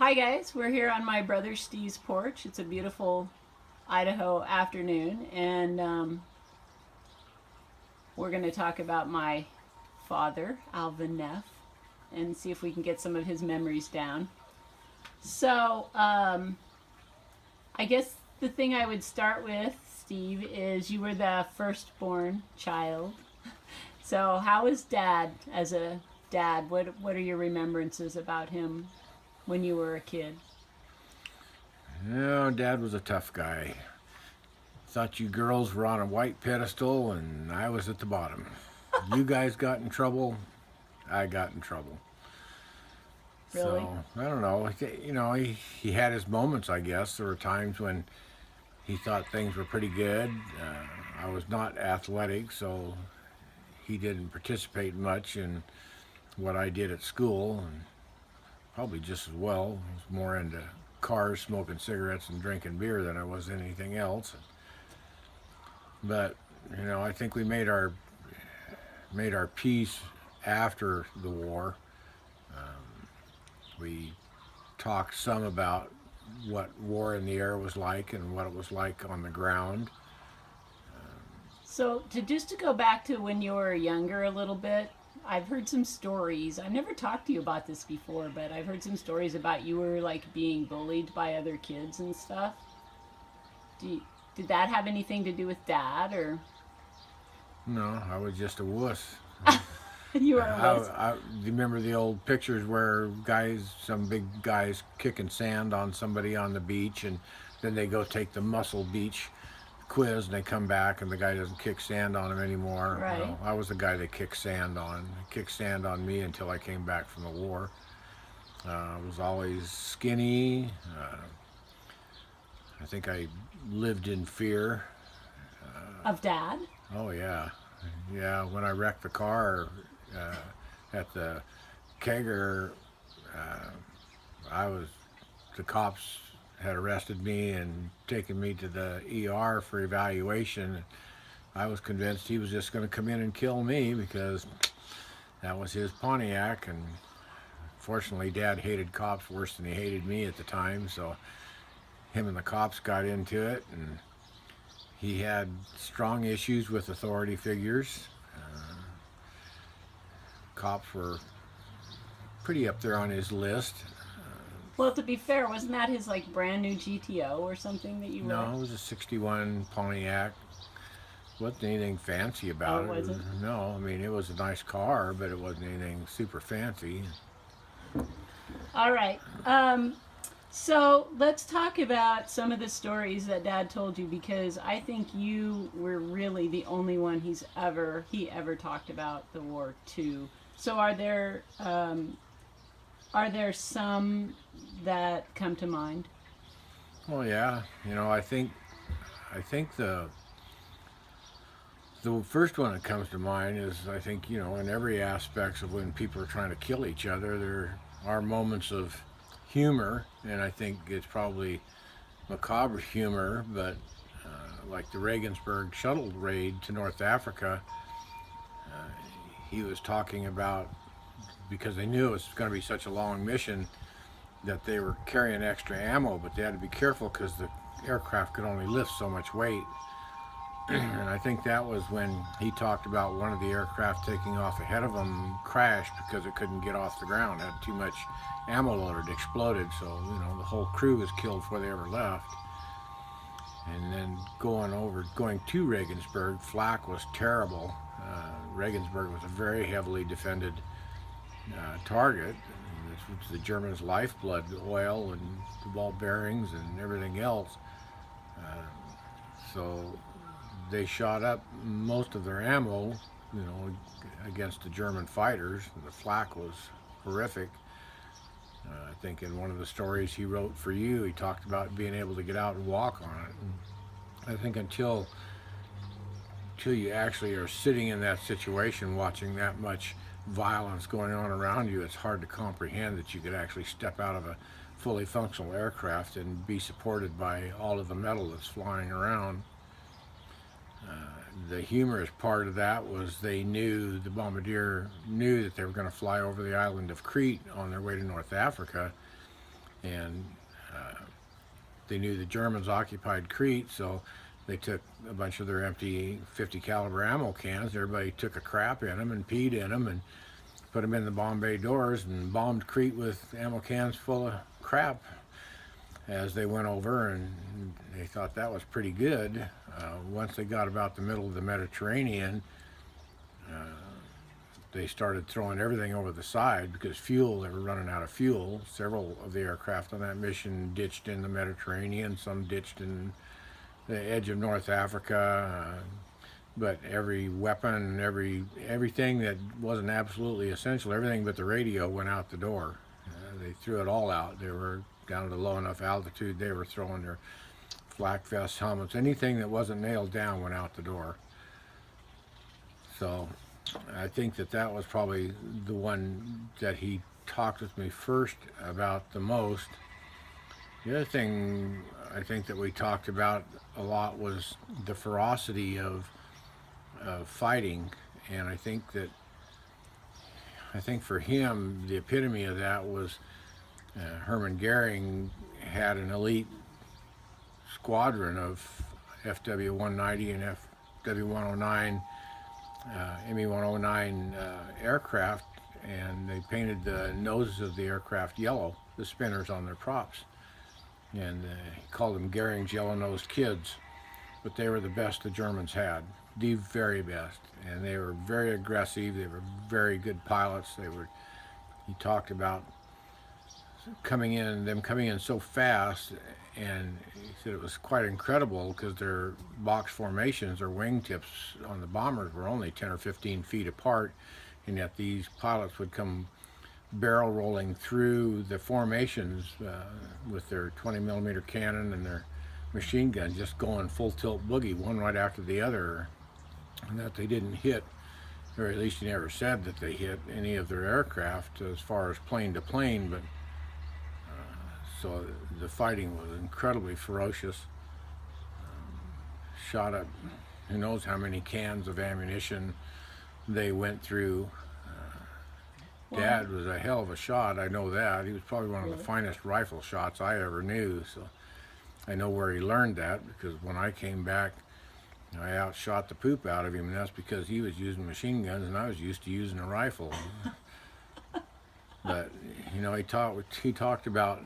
Hi guys, we're here on my brother Steve's porch. It's a beautiful Idaho afternoon, and we're going to talk about my father, Alvin Neff, and see if we can get some of his memories down. So, I guess the thing I would start with, Steve, is you were the firstborn child. So, how was Dad as a dad? What are your remembrances about him when you were a kid? No, Dad was a tough guy. Thought you girls were on a white pedestal and I was at the bottom. You guys got in trouble, I got in trouble. Really? So, I don't know. He had his moments, I guess. There were times when he thought things were pretty good. I was not athletic, so he didn't participate much in what I did at school, and probably just as well. I was more into cars, smoking cigarettes, and drinking beer than I was anything else. But I think we made our peace after the war. We talked some about what war in the air was like and what it was like on the ground. So, just to go back to when you were younger a little bit, I've heard some stories. I've never talked to you about this before, but I've heard some stories about you were like being bullied by other kids and stuff. Did that have anything to do with Dad, or No, I was just a wuss. you were a wuss? Do you remember the old pictures where some big guys kicking sand on somebody on the beach, and then they go take the Muscle Beach quiz, and they come back, and the guy doesn't kick sand on him anymore? Right. Well, I was the guy they kicked sand on. They kicked sand on me until I came back from the war. I was always skinny. I think I lived in fear. Of Dad? Oh yeah, yeah. When I wrecked the car at the kegger, uh, the cops had arrested me and taken me to the ER for evaluation. I was convinced he was just going to come in and kill me because that was his Pontiac, and fortunately Dad hated cops worse than he hated me at the time, so him and the cops got into it, and he had strong issues with authority figures. Cops were pretty up there on his list. Well, to be fair, wasn't that his like brand new GTO or something that you were? No, it was a 61 Pontiac. Wasn't anything fancy about Oh, it. was it? No, I mean, it was a nice car, but it wasn't anything super fancy. All right. So let's talk about some of the stories that Dad told you, because I think you were really the only one he ever talked about the war to. So are there some that come to mind? Well, yeah, I think the first one that comes to mind is, I think, in every aspects of when people are trying to kill each other, there are moments of humor, and I think it's probably macabre humor, but like the Regensburg shuttle raid to North Africa, he was talking about, because they knew it was going to be such a long mission, that they were carrying extra ammo, but they had to be careful because the aircraft could only lift so much weight. And I think that was when he talked about one of the aircraft taking off ahead of them crashed because it couldn't get off the ground, it had too much ammo load, it exploded, so the whole crew was killed before they ever left. And then going to Regensburg, flak was terrible. Regensburg was a very heavily defended target. This was the Germans' lifeblood, the oil and the ball bearings and everything else. So they shot up most of their ammo, against the German fighters. The flak was horrific. I think in one of the stories he wrote for you, he talked about being able to get out and walk on it. And I think until you actually are sitting in that situation, watching that much violence going on around you, it's hard to comprehend that you could actually step out of a fully functional aircraft and be supported by all of the metal that's flying around. The humorous part of that was the bombardier knew that they were going to fly over the island of Crete on their way to North Africa, and they knew the Germans occupied Crete, so they took a bunch of their empty 50 caliber ammo cans. Everybody took a crap in them and peed in them and put them in the bomb bay doors and bombed Crete with ammo cans full of crap as they went over, and they thought that was pretty good. Once they got about the middle of the Mediterranean, they started throwing everything over the side because fuel, they were running out of fuel. Several of the aircraft on that mission ditched in the Mediterranean, some ditched in the edge of North Africa, but every weapon, everything that wasn't absolutely essential, everything but the radio went out the door. They threw it all out. They were down to low enough altitude, they were throwing their flak vests, helmets, anything that wasn't nailed down went out the door. So I think that was probably the one that he talked with me first about the most. The other thing I think that we talked about a lot was the ferocity of fighting, and I think for him the epitome of that was Hermann Goering had an elite squadron of FW-190 and FW-109, Me-109 aircraft, and they painted the noses of the aircraft yellow, the spinners on their props, and he called them Goering's yellow-nosed kids. But they were the best the Germans had, the very best, and they were very aggressive. They were very good pilots. He talked about them coming in so fast, and he said it was quite incredible because their box formations, their wingtips on the bombers were only 10 or 15 feet apart, and yet these pilots would come barrel rolling through the formations with their 20 millimeter cannon and their machine gun, just going full tilt boogie, one right after the other, and that they didn't hit, or at least he never said that they hit any of their aircraft as far as plane to plane, but so the fighting was incredibly ferocious. Shot up who knows how many cans of ammunition they went through. Dad was a hell of a shot, I know that. He was probably one of the finest rifle shots I ever knew, so I know where he learned that, because when I came back, I outshot the poop out of him, and that's because he was using machine guns and I was used to using a rifle. But you know, he talked about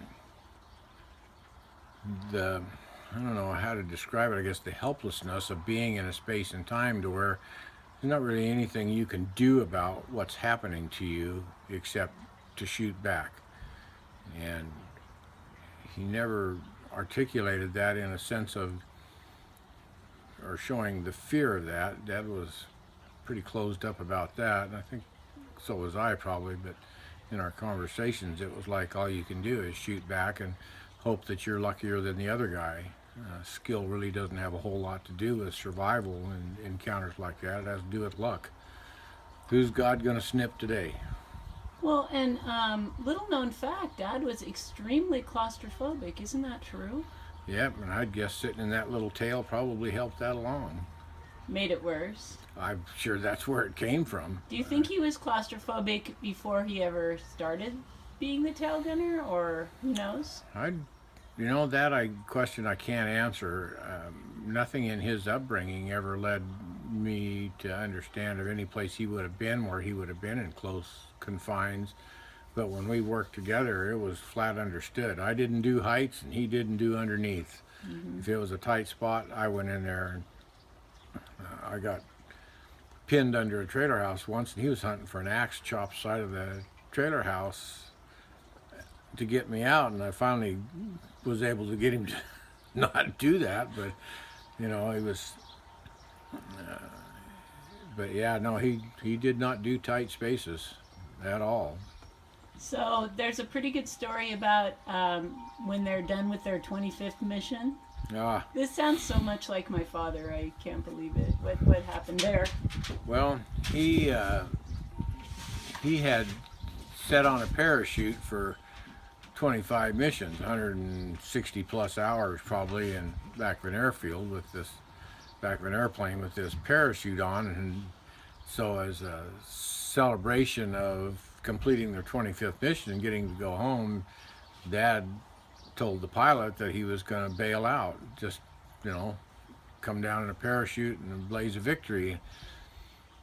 I don't know how to describe it, I guess the helplessness of being in a space and time to where there's not really anything you can do about what's happening to you except to shoot back. And he never articulated that in a sense of, or showing the fear of that. Dad was pretty closed up about that, and I think so was I probably, but in our conversations it was like all you can do is shoot back and hope that you're luckier than the other guy. Skill really doesn't have a whole lot to do with survival in encounters like that. It has to do with luck. Who's God gonna snip today? Well, and little known fact, Dad was extremely claustrophobic. Isn't that true? Yep, and I'd guess sitting in that little tail probably helped that along. Made it worse. I'm sure that's where it came from. Do you think he was claustrophobic before he ever started being the tail gunner, or who knows? Question I can't answer. Nothing in his upbringing ever led me to understand of any place he would have been where he would have been in close confines. But when we worked together, it was flat understood. I didn't do heights and he didn't do underneath. Mm-hmm. If it was a tight spot, I went in there, and I got pinned under a trailer house once, and he was hunting for an axe chop side of the trailer house to get me out, and I finally was able to get him to not do that, but you know, he was but yeah, no, he did not do tight spaces at all. So there's a pretty good story about when they're done with their 25th mission. This sounds so much like my father. I can't believe it. What happened there? Well, he had set on a parachute for 25 missions, 160 plus hours probably, in back of an airfield with this back of an airplane with this parachute on, and so as a celebration of completing their 25th mission and getting to go home, Dad told the pilot that he was going to bail out, just, you know, come down in a parachute and a blaze of victory.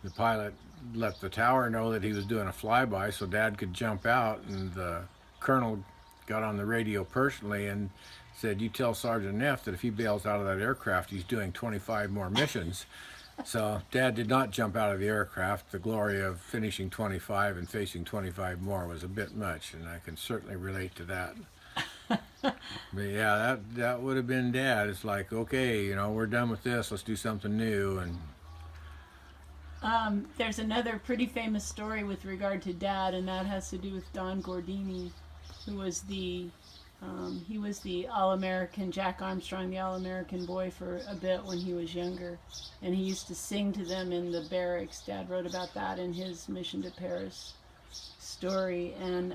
The pilot let the tower know that he was doing a flyby so Dad could jump out, and the colonel got on the radio personally and said, "You tell Sergeant Neff that if he bails out of that aircraft, he's doing 25 more missions." So Dad did not jump out of the aircraft. The glory of finishing 25 and facing 25 more was a bit much, and I can certainly relate to that. But yeah, that would have been Dad. It's like, okay, you know, we're done with this. Let's do something new. And there's another pretty famous story with regard to Dad, and that has to do with Don Gordini, who was the he was the All-American, Jack Armstrong, the All-American boy for a bit when he was younger. And he used to sing to them in the barracks. Dad wrote about that in his Mission to Paris story. And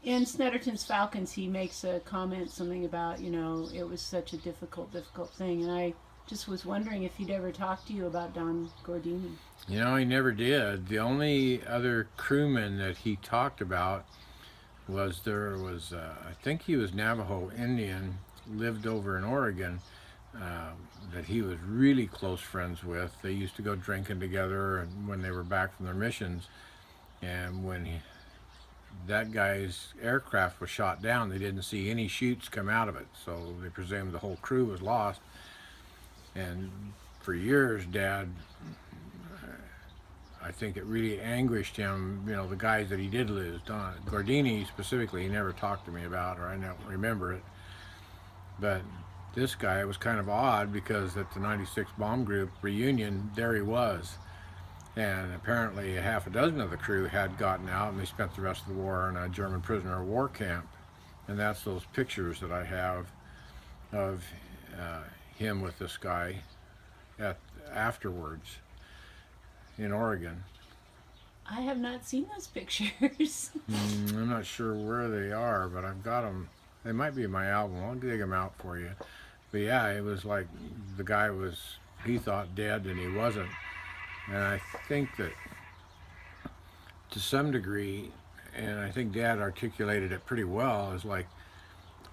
in Snetterton's Falcons, he makes a comment, something about, you know, it was such a difficult thing. And I just was wondering if he'd ever talked to you about Don Gordini. you know, he never did. The only other crewman that he talked about was I think he was Navajo Indian, lived over in Oregon, that he was really close friends with. They used to go drinking together and when they were back from their missions. And when that guy's aircraft was shot down, they didn't see any chutes come out of it, so they presumed the whole crew was lost. And for years, Dad, I think it really anguished him, you know, the guys that he did lose. Don Gordini specifically, he never talked to me about, or I don't remember it. But this guy was kind of odd because at the 96 Bomb Group reunion, there he was. And apparently a half a dozen of the crew had gotten out, and they spent the rest of the war in a German prisoner of war camp. And that's those pictures that I have of him with this guy afterwards in Oregon. I have not seen those pictures. I'm not sure where they are, but I've got them. They might be in my album. I'll dig them out for you. But yeah, it was like the guy was, he thought dead and he wasn't. And I think that to some degree, and I think Dad articulated it pretty well, is like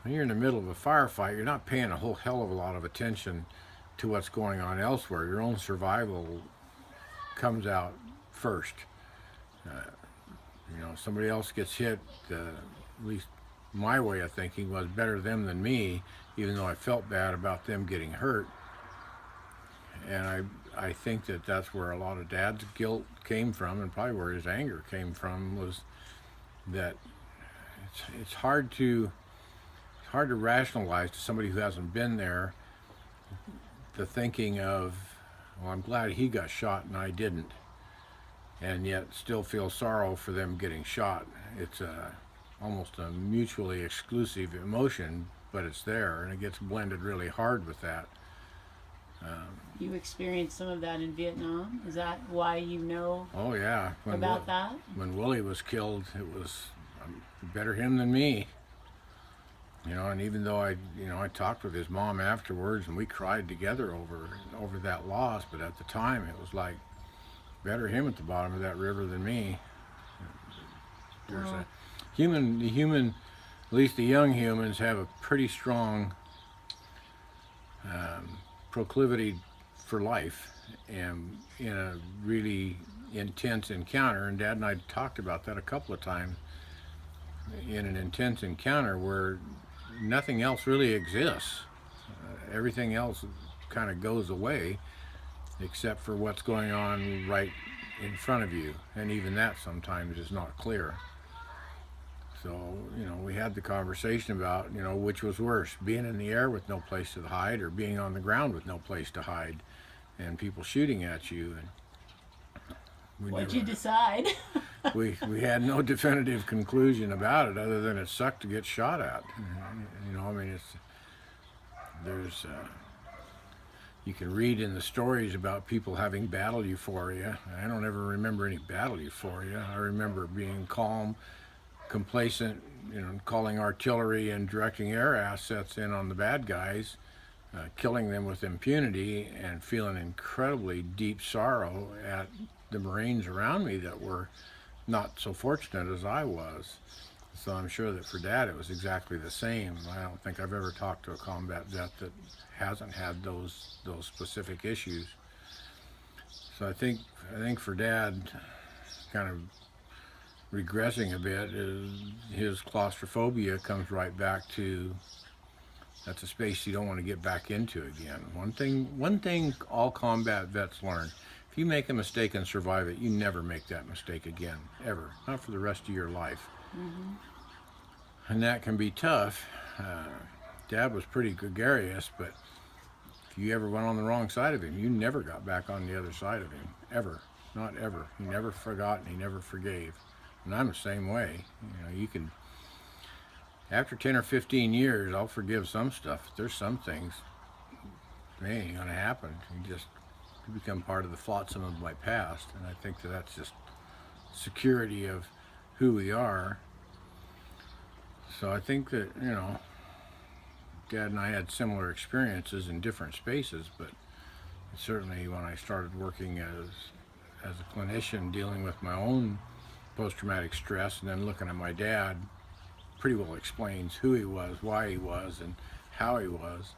when you're in the middle of a firefight, you're not paying a whole hell of a lot of attention to what's going on elsewhere. Your own survival comes out first. You know, somebody else gets hit, at least my way of thinking was better them than me, even though I felt bad about them getting hurt. And I think that that's where a lot of Dad's guilt came from, and probably where his anger came from, was that it's hard to rationalize to somebody who hasn't been there the thinking of, well, I'm glad he got shot and I didn't, and yet still feel sorrow for them getting shot. It's almost a mutually exclusive emotion, but it's there, and it gets blended really hard with that. You experienced some of that in Vietnam? Is that why you know Oh yeah, about that? When Willie was killed, it was better him than me. You know, and even though I talked with his mom afterwards, and we cried together over that loss, but at the time it was like, better him at the bottom of that river than me. There's a human, at least the young humans have a pretty strong proclivity for life, and in a really intense encounter, and Dad and I talked about that a couple of times, in an intense encounter where nothing else really exists. Everything else kind of goes away except for what's going on right in front of you, and even that sometimes is not clear. So, you know, we had the conversation about, you know, which was worse, being in the air with no place to hide, or being on the ground with no place to hide and people shooting at you. And what'd you decide? we had no definitive conclusion about it other than it sucked to get shot at. You know, I mean, you can read in the stories about people having battle euphoria. I don't ever remember any battle euphoria. I remember being calm, complacent, you know, calling artillery and directing air assets in on the bad guys, killing them with impunity, and feeling incredibly deep sorrow at the Marines around me that were not so fortunate as I was. So I'm sure that for Dad it was exactly the same. I don't think I've ever talked to a combat vet that hasn't had those specific issues. So I think for Dad, kind of regressing a bit, is his claustrophobia comes right back to, that's a space you don't want to get back into again. One thing all combat vets learn: if you make a mistake and survive it, you never make that mistake again, ever. Not for the rest of your life. Mm-hmm. And that can be tough. Dad was pretty gregarious, but if you ever went on the wrong side of him, you never got back on the other side of him, ever. Not ever. He never forgot and he never forgave. And I'm the same way. You know, you can, after 10 or 15 years, I'll forgive some stuff. There's some things, they ain't gonna happen. You become part of the flotsam of my past, and I think that that's just security of who we are. So I think that, you know, Dad and I had similar experiences in different spaces, but certainly when I started working as a clinician dealing with my own post-traumatic stress, and then looking at my dad, pretty well explains who he was, why he was, and how he was.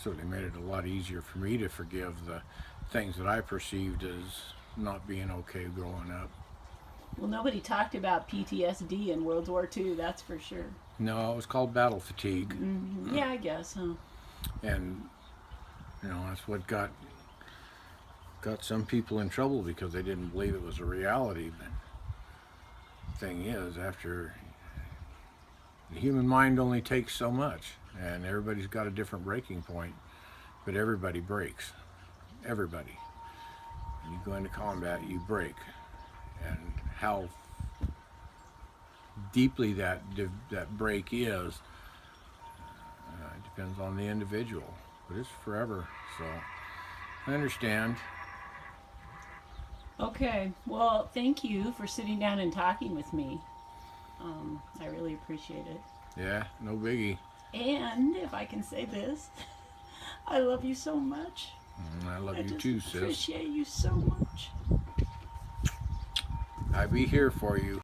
Certainly made it a lot easier for me to forgive the things that I perceived as not being okay growing up. Well, nobody talked about PTSD in World War II, that's for sure. No, it was called battle fatigue. Mm-hmm. Yeah, I guess, huh? And, you know, that's what got some people in trouble, because they didn't believe it was a reality. But the thing is, after, the human mind only takes so much, and everybody's got a different breaking point, but everybody breaks. Everybody. When you go into combat, you break. And how deeply that break is, depends on the individual, but it's forever. So I understand. Okay, well, thank you for sitting down and talking with me. I really appreciate it. Yeah, no biggie. And if I can say this, I love you so much. I love you too, sis. I appreciate you so much. I'll be here for you.